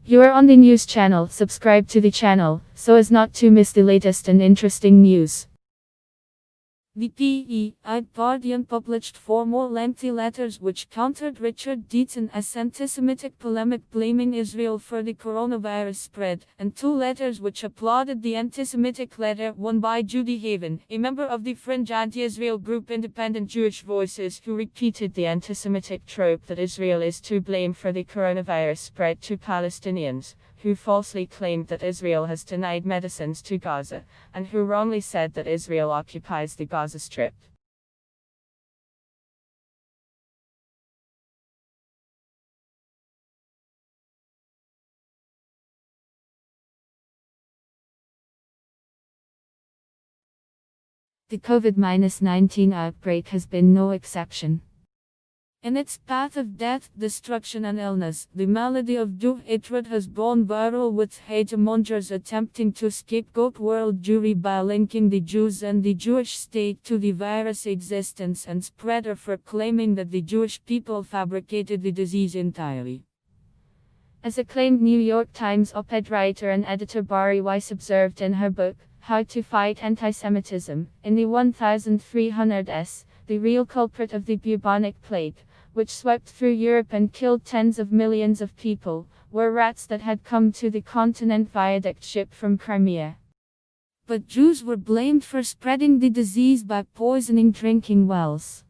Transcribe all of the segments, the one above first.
You are on the news channel. Subscribe to the channel so as not to miss the latest and interesting news. The bbcGuardian published 4 more lengthy letters which countered Richard Deaton's anti-Semitic polemic blaming Israel for the coronavirus spread, and 2 letters which applauded the anti-Semitic letter, one by Judy Haven, a member of the fringe anti-Israel group Independent Jewish Voices, who repeated the anti-Semitic trope that Israel is to blame for the coronavirus spread to Palestinians, who falsely claimed that Israel has denied medicines to Gaza, and who wrongly said that Israel occupies the Gaza Strip. The COVID-19 outbreak has been no exception. In its path of death, destruction and illness, the malady of Jew hatred has gone viral, with hate-mongers attempting to scapegoat world Jewry by linking the Jews and the Jewish state to the virus' existence, and spreader for claiming that the Jewish people fabricated the disease entirely. As acclaimed New York Times op-ed writer and editor Bari Weiss observed in her book, How to Fight Antisemitism, in the 1300s, the real culprit of the bubonic plague, which swept through Europe and killed tens of millions of people, were rats that had come to the continent via duck ship from Crimea. But Jews were blamed for spreading the disease by poisoning drinking wells.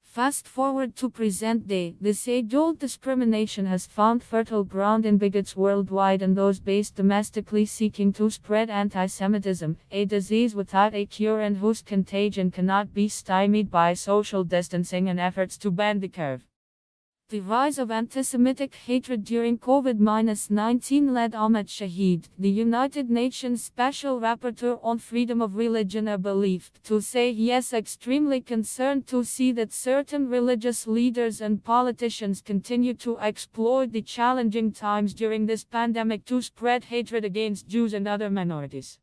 Fast forward to present day, this age-old discrimination has found fertile ground in bigots worldwide and those based domestically seeking to spread anti-Semitism, a disease without a cure and whose contagion cannot be stymied by social distancing and efforts to bend the curve. The rise of anti-Semitic hatred during COVID-19 led Ahmed Shahid, the United Nations Special Rapporteur on Freedom of Religion or Belief, to say he is extremely concerned to see that certain religious leaders and politicians continue to exploit the challenging times during this pandemic to spread hatred against Jews and other minorities.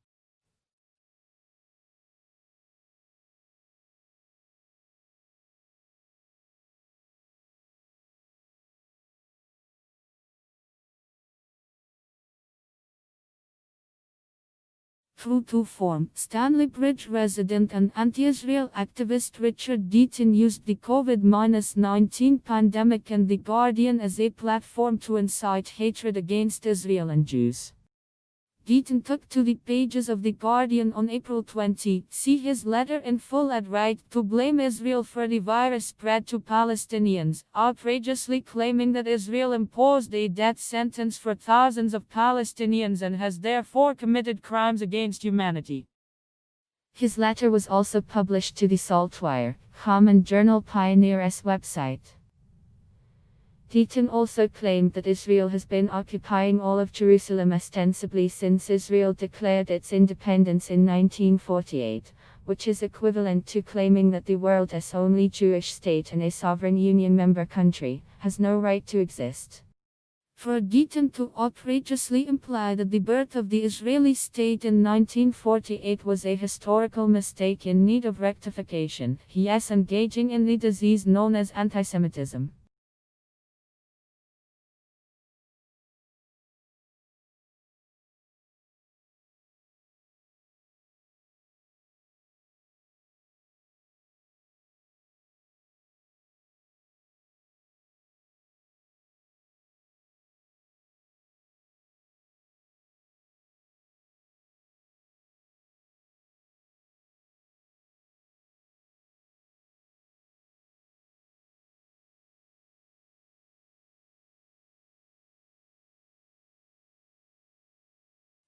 True to form, Stanley Bridge resident and anti-Israel activist Richard Deaton used the COVID-19 pandemic and The Guardian as a platform to incite hatred against Israel and Jews. Deaton took to the pages of The Guardian on April 20, see his letter in full at right, to blame Israel for the virus spread to Palestinians, outrageously claiming that Israel imposed a death sentence for thousands of Palestinians and has therefore committed crimes against humanity. His letter was also published to the Saltwire, common journal Pioneer's website. Deaton also claimed that Israel has been occupying all of Jerusalem ostensibly since Israel declared its independence in 1948, which is equivalent to claiming that the world's only Jewish state and a sovereign union member country has no right to exist. For Deaton to outrageously imply that the birth of the Israeli state in 1948 was a historical mistake in need of rectification, he is engaging in the disease known as antisemitism.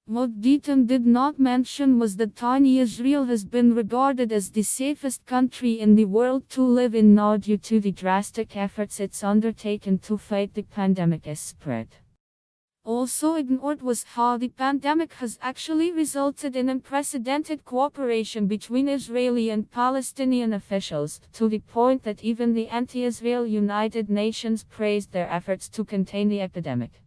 What Deaton did not mention was that tiny Israel has been regarded as the safest country in the world to live in now due to the drastic efforts it's undertaken to fight the pandemic's spread. Also ignored was how the pandemic has actually resulted in unprecedented cooperation between Israeli and Palestinian officials, to the point that even the anti-Israel United Nations praised their efforts to contain the epidemic.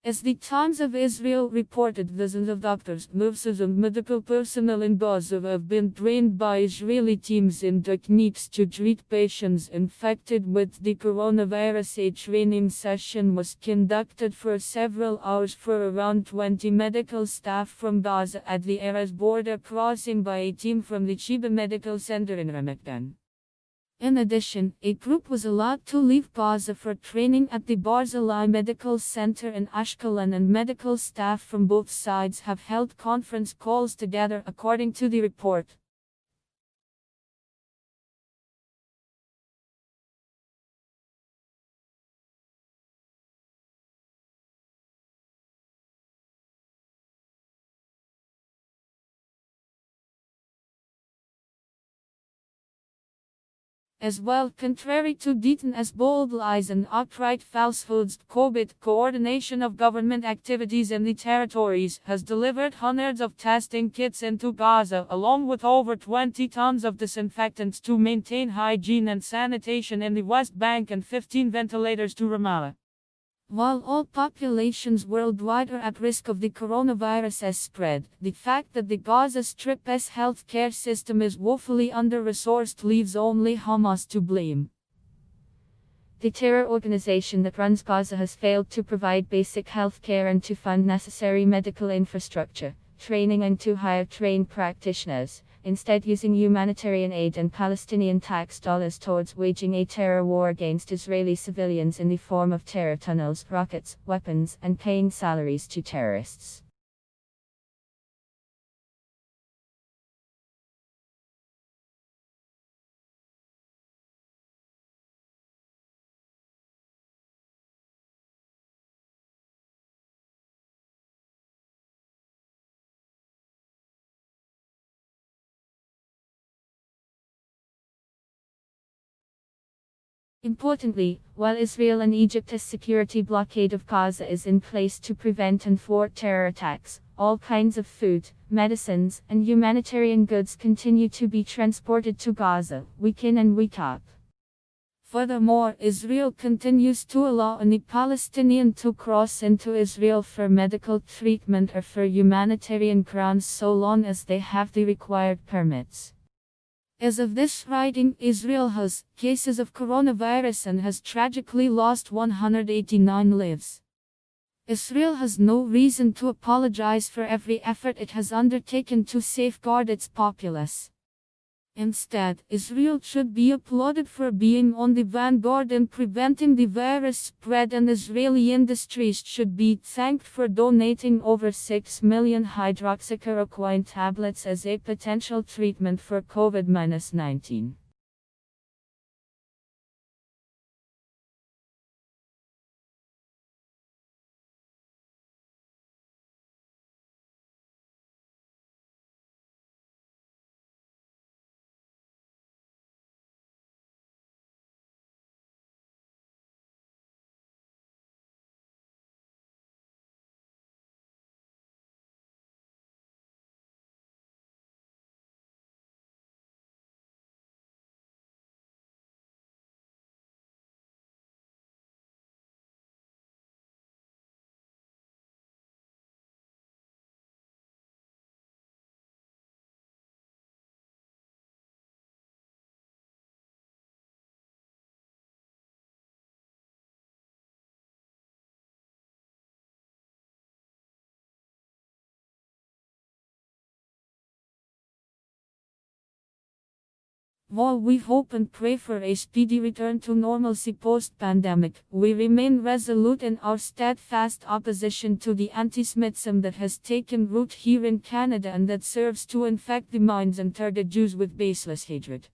As the Times of Israel reported, dozens of doctors, nurses and medical personnel in Gaza have been trained by Israeli teams in techniques to treat patients infected with the coronavirus. A training session was conducted for several hours for around 20 medical staff from Gaza at the Erez border crossing by a team from the Sheba Medical Center in Ramat Gan. In addition, a group was allowed to leave Gaza for training at the Barzilai Medical Center in Ashkelon, and medical staff from both sides have held conference calls together, according to the report. As well, contrary to Deaton as bold lies and outright falsehoods, COVID, coordination of government activities in the territories, has delivered hundreds of testing kits into Gaza, along with over 20 tons of disinfectants to maintain hygiene and sanitation in the West Bank and 15 ventilators to Ramallah. While all populations worldwide are at risk of the coronavirus's spread, the fact that the Gaza Strip's healthcare system is woefully under-resourced leaves only Hamas to blame. The terror organization that runs Gaza has failed to provide basic health care and to fund necessary medical infrastructure, training and to hire trained practitioners, instead using humanitarian aid and Palestinian tax dollars towards waging a terror war against Israeli civilians in the form of terror tunnels, rockets, weapons, and paying salaries to terrorists. Importantly, while Israel and Egypt's security blockade of Gaza is in place to prevent and thwart terror attacks, all kinds of food, medicines, and humanitarian goods continue to be transported to Gaza, week in and week out. Furthermore, Israel continues to allow any Palestinian to cross into Israel for medical treatment or for humanitarian grounds so long as they have the required permits. As of this writing, Israel has cases of coronavirus and has tragically lost 189 lives. Israel has no reason to apologize for every effort it has undertaken to safeguard its populace. Instead, Israel should be applauded for being on the vanguard in preventing the virus spread, and Israeli industries should be thanked for donating over 6 million hydroxychloroquine tablets as a potential treatment for COVID-19. While we hope and pray for a speedy return to normalcy post-pandemic, we remain resolute in our steadfast opposition to the antisemitism that has taken root here in Canada and that serves to infect the minds and target Jews with baseless hatred.